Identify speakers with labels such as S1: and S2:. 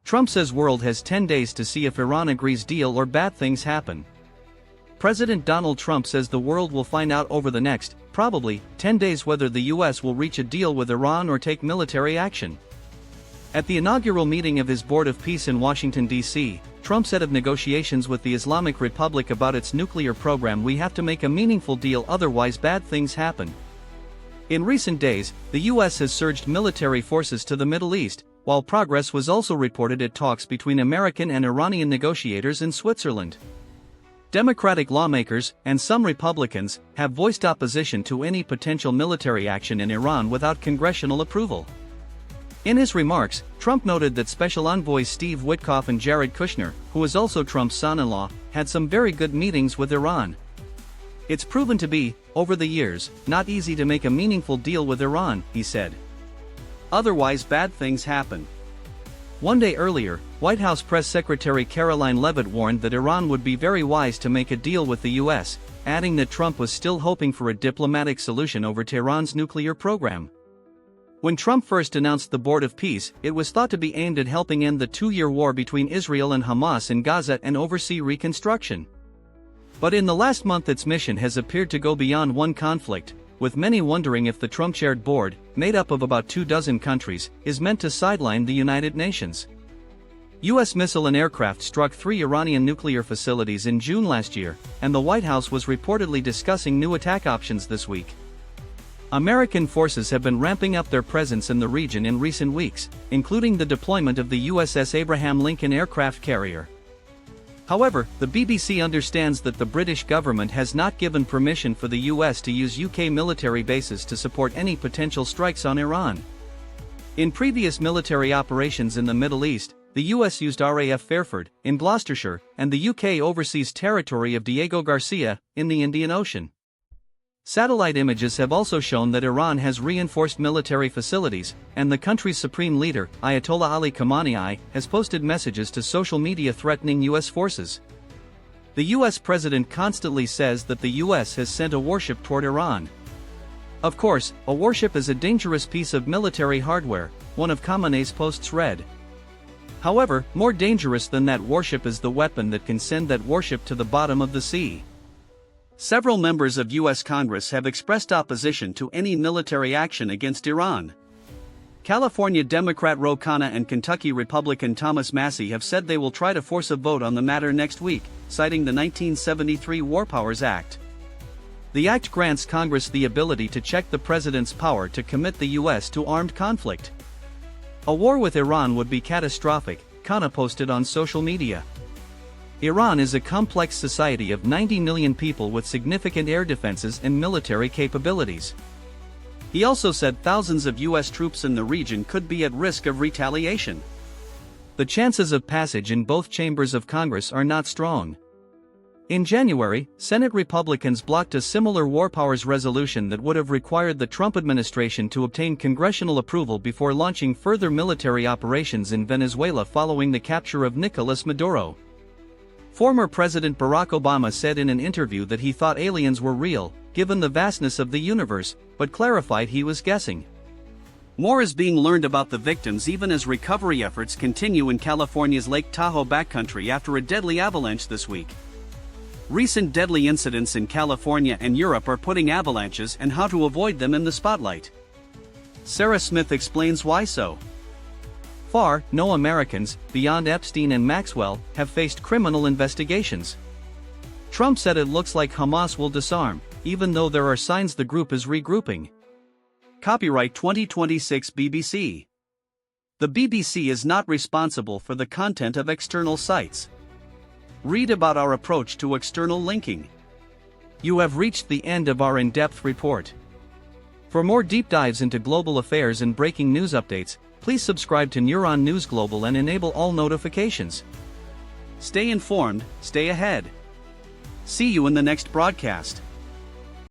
S1: Trump says world has 10 days to see if Iran agrees deal or bad things happen. President Donald Trump says the world will find out over the next, probably, 10 days whether the US will reach a deal with Iran or take military action. At the inaugural meeting of his Board of Peace in Washington, D.C., Trump said of negotiations with the Islamic Republic about its nuclear program, "We have to make a meaningful deal, otherwise bad things happen." In recent days, the U.S. has surged military forces to the Middle East, while progress was also reported at talks between American and Iranian negotiators in Switzerland. Democratic lawmakers, and some Republicans, have voiced opposition to any potential military action in Iran without congressional approval. In his remarks, Trump noted that Special Envoys Steve Witkoff and Jared Kushner, who is also Trump's son-in-law, had some very good meetings with Iran. "It's proven to be, over the years, not easy to make a meaningful deal with Iran," he said. "Otherwise bad things happen." One day earlier, White House Press Secretary Caroline Leavitt warned that Iran would be very wise to make a deal with the U.S., adding that Trump was still hoping for a diplomatic solution over Tehran's nuclear program. When Trump first announced the Board of Peace, it was thought to be aimed at helping end the two-year war between Israel and Hamas in Gaza and oversee reconstruction. But in the last month its mission has appeared to go beyond one conflict, with many wondering if the Trump-chaired board, made up of about 24 countries, is meant to sideline the United Nations. U.S. missile and aircraft struck 3 Iranian nuclear facilities in June last year, and the White House was reportedly discussing new attack options this week. American forces have been ramping up their presence in the region in recent weeks, including the deployment of the USS Abraham Lincoln aircraft carrier. However, the BBC understands that the British government has not given permission for the US to use UK military bases to support any potential strikes on Iran. In previous military operations in the Middle East, the US used RAF Fairford, in Gloucestershire, and the UK overseas territory of Diego Garcia, in the Indian Ocean. Satellite images have also shown that Iran has reinforced military facilities, and the country's supreme leader, Ayatollah Ali Khamenei, has posted messages to social media threatening U.S. forces. The U.S. president constantly says that the U.S. has sent a warship toward Iran. Of course, a warship is a dangerous piece of military hardware, one of Khamenei's posts read. However, more dangerous than that warship is the weapon that can send that warship to the bottom of the sea. Several members of U.S. Congress have expressed opposition to any military action against Iran. California Democrat Ro Khanna and Kentucky Republican Thomas Massie have said they will try to force a vote on the matter next week, citing the 1973 War Powers Act. The act grants Congress the ability to check the president's power to commit the U.S. to armed conflict. "A war with Iran would be catastrophic," Khanna posted on social media. Iran is a complex society of 90 million people with significant air defenses and military capabilities. He also said thousands of U.S. troops in the region could be at risk of retaliation. The chances of passage in both chambers of Congress are not strong. In January, Senate Republicans blocked a similar war powers resolution that would have required the Trump administration to obtain congressional approval before launching further military operations in Venezuela following the capture of Nicolas Maduro. Former President Barack Obama said in an interview that he thought aliens were real, given the vastness of the universe, but clarified he was guessing. More is being learned about the victims even as recovery efforts continue in California's Lake Tahoe backcountry after a deadly avalanche this week. Recent deadly incidents in California and Europe are putting avalanches and how to avoid them in the spotlight. Sarah Smith explains why so. No Americans, beyond Epstein and Maxwell, have faced criminal investigations. Trump said it looks like Hamas will disarm, even though there are signs the group is regrouping. Copyright 2026 BBC. The BBC is not responsible for the content of external sites. Read about our approach to external linking. You have reached the end of our in-depth report. For more deep dives into global affairs and breaking news updates, please subscribe to Neuron News Global and enable all notifications. Stay informed, stay ahead. See you in the next broadcast.